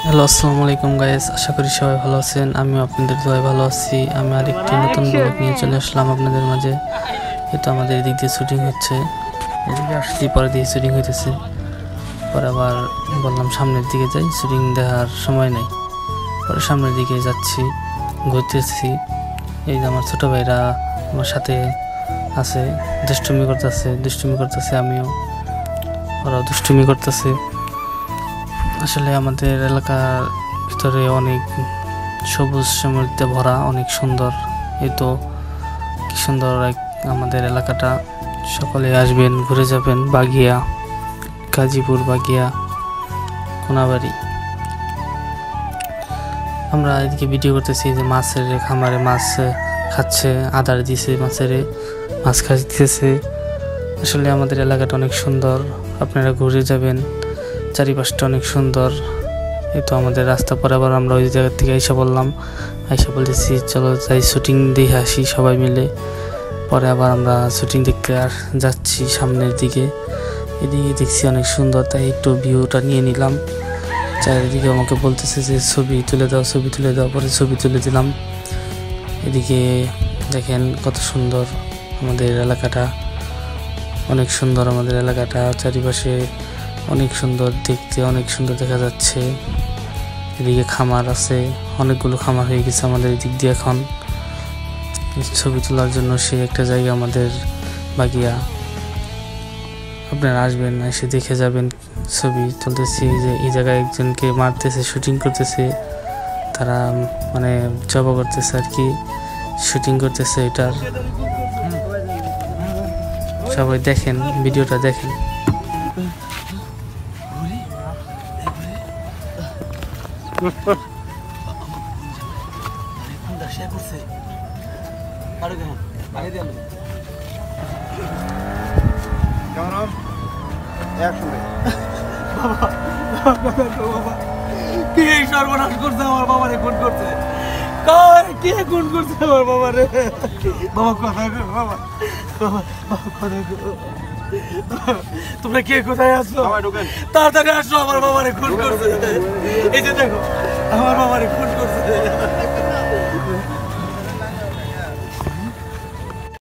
Hello, আসসালামু আলাইকুম guys, আশা করি সবাই ভালো আছেন। আমি আপনাদের দোয়ায় ভালো আছি। আমি আরেকটি নতুন ব্লগ নিয়ে চলে আসলাম আপনাদের মাঝে। এটা আমাদের এদিক দিয়ে শুটিং হচ্ছে, এদিকে আসছি পরে দিয়ে শুটিং হইতেছে। পরে আবার বললাম সামনের দিকে যাই, শুটিং দেখার সময় নেই। পরে সামনের দিকে যাচ্ছি, ঘুরতেছি। এই যে আমার ছোটো ভাইরা আমার সাথে আছে, দুষ্টুমি করতেছে, আমিও, ওরাও দুষ্টুমি করতেছে। আসলে আমাদের এলাকার ভিতরে অনেক সবুজ সমৃদ্ধে ভরা, অনেক সুন্দর। এই তো কি সুন্দর আমাদের এলাকাটা। সকলে আসবেন, ঘুরে যাবেন। বাগিয়া, গাজীপুর বাগিয়া, কোনাবাড়ি। আমরা এদিকে ভিডিও করতেছি যে মাছের খামারে মাছ খাচ্ছে, আদার দিছে মাছের, মাছ খাইতেছে। আসলে আমাদের এলাকাটা অনেক সুন্দর, আপনারা ঘুরে যাবেন। চারিপাশটা অনেক সুন্দর। এই তো আমাদের রাস্তা পরে আবার আমরা ওই জায়গা থেকে আইসা বলতেছি চলো যাই শুটিং দেখে আসি সবাই মিলে। পরে আবার আমরা শুটিং দেখতে আর যাচ্ছি সামনের দিকে। এদিকে দেখছি অনেক সুন্দর, তাই একটু ভিউটা নিয়ে নিলাম। চারিদিকে আমাকে বলতেছে যে ছবি তুলে দাও। পরে ছবি তুলে দিলাম। এদিকে দেখেন কত সুন্দর আমাদের এলাকাটা, অনেক সুন্দর আমাদের এলাকাটা। চারিপাশে অনেক সুন্দর দেখতে, অনেক সুন্দর দেখা যাচ্ছে। এদিকে খামার আছে, অনেকগুলো খামার হয়ে গেছে আমাদের এদিক দিয়ে এখন। ছবি তোলার জন্য সে একটা জায়গা আমাদের বাগিয়া। আপনারা আসবেন, এসে দেখে যাবেন। ছবি তুলতেছি যে এই জায়গায় একজনকে মারতেছে, শুটিং করতেছে। তারা মানে জবা করতেছে আর কি, শুটিং করতেছে এটার। সবাই দেখেন, ভিডিওটা দেখেন। কি সর্বনাশ করছে আমার বাবারে, খুন করছে। কে খুন করছে আমার বাবারে? বাবা কোথায় গো? বাবা কোথায় গো? তোমরা কে কোথায় আসছো? তাড়াতাড়ি আসো, আমার বাবারে খুন করছে। এই যে দেখো, আমার বাবারে খুন করছে।